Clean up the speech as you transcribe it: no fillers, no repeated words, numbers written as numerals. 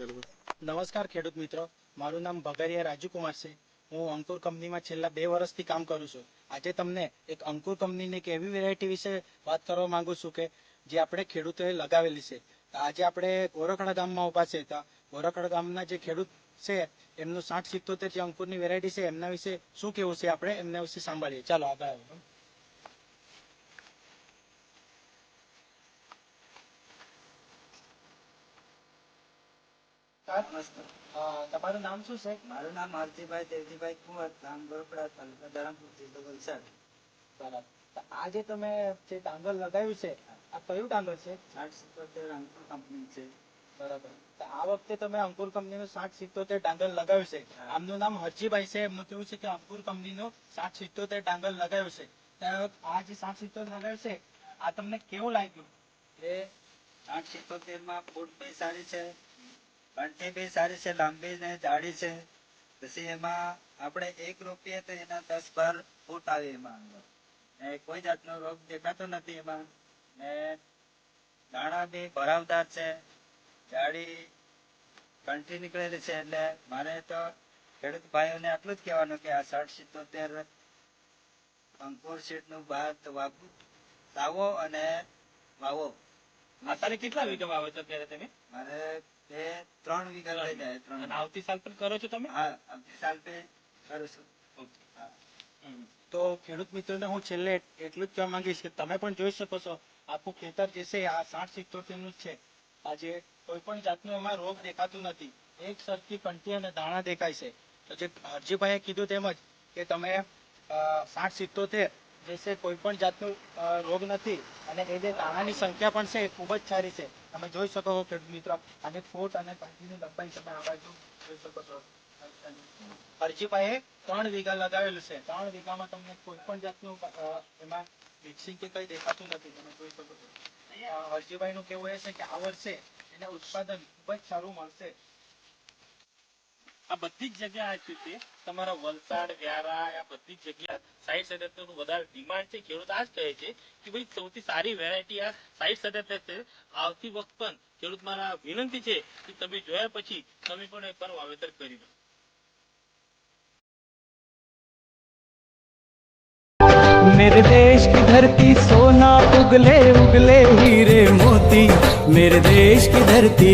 નમસ્કાર ખેડૂત મિત્રો, મારું નામ ભગરિયા રાજુકુમાર છે। હું અંકુર કંપનીમાં છેલ્લા 2 વર્ષથી કામ કરું છું। આજે તમને એક અંકુર કંપનીની એક એવી વેરાયટી વિશે વાત કરવા માંગુ છું કે જે આપણે ખેડૂતોએ લગાવેલી છે। આજે આપણે ગોરખડા ગામમાં ઊભા છે। તો ગોરખડા ગામના જે ખેડૂત છે એમનું 6077 જે અંકુરની વેરાયટી છે એમના વિશે શું કહેવું છે આપણે એમના વિશે સાંભળીએ। ચાલો આગળ। તમારું નામ શું છે? મારું નામ હરજીભાઈ દેવજીભાઈ કુંવર, ગામ ગોરખડા, તાલુકા ધરમપુર, જિલ્લો વલસાડ। બરાબર। તો આ જે તમે જે ડાંગર લગાવ્યું છે આ કયું ડાંગર છે? 6077 અંકુર કંપની છે। બરાબર। તો આ વખતે તમે અંકુર કંપનીનું 6077 ડાંગર લગાવ્યું છે। આમનું નામ હરજીભાઈ છે। એમનું કેવું છે કે અંકુર કંપનીનું 6077 ડાંગર લગાવ્યું છે। તો આ જે 6077 લગાવ્યું છે આ તમને કેવું લાગ્યું? એ 6077 માં ફૂટ બી સારી છે, કંઠી બી સારી છે, લાંબી ને જાડી છે। પછી એમાં આપણે 1 રોપીએ તો એના 10-12 ફૂટ આવે એમાં અંદર, ને કોઈ જાતનો રોગ દેખાતો નથી એમાં, ને દાણા બી ભરાવદાર છે, જાડી કંઠી નીકળેલી છે। એટલે મારે તો ખેડૂત ભાઈઓને આટલું જ કહેવાનું કે આ 6077 અંકુર સીડનું બાદ લાવો અને વાવો। અત્યારે કેટલા વીઘામાં વાવો છો અત્યારે તમે? મારે 2-3 વીઘા થઈ જાય। અને આવતી સાલ પણ કરો છો તમે? હા, આવતી સાલ પે કરું છું। તો ખેડૂત મિત્રોને હું છેલ્લે એટલું જ કહેવા માંગીશ કે તમે પણ જોઈ શકો છો આખું ખેતર જે છે આ 6077 નું જ છે। આજે કોઈ પણ જાતનું એમાં રોગ દેખાતું નથી, એક સરખી કંઠી અને દાણા દેખાય છે। તો જે હરજીભાઈએ કીધું તેમજ કે તમે 6077 જે છે કોઈ પણ જાતનું રોગ નથી, અને એ જે દાણાની સંખ્યા પણ છે એ ખૂબ જ સારી છે। તમે જોઈ શકો છો ખેડૂત મિત્રો, અને ફૂટ અને કંઠીની લંબાઈ તમે આ બાજુ જોઈ શકો છો। હરજીભાઈએ 3 વીઘા લગાવેલું છે। 3 વીઘામાં તમને કોઈ પણ જાતનું એમાં મિક્સિંગ કે કઈ દેખાતું નથી, તમે જોઈ શકો છો। હરજીભાઈ નું કેવું એ છે કે આ વર્ષે એને ઉત્પાદન ખૂબ જ સારું મળશે। આ બધી જ જગ્યા આપ્યું છે તમારા વલસાડ, વ્યારા, આ બધી જ જગ્યા 6077 નું વધારે ડિમાન્ડ છે। ખેડૂત આ જ કહે છે કે ભાઈ સૌથી સારી વેરાયટી આ 6077 છે। આવતી વખત પણ ખેડૂત મારા વિનંતી છે કે તમે જોયા પછી તમે પણ એકવાર વાવેતર કરી દો। मेरे देश की धरती सोना उगले उगले हीरे मोती, मेरे देश की धरती।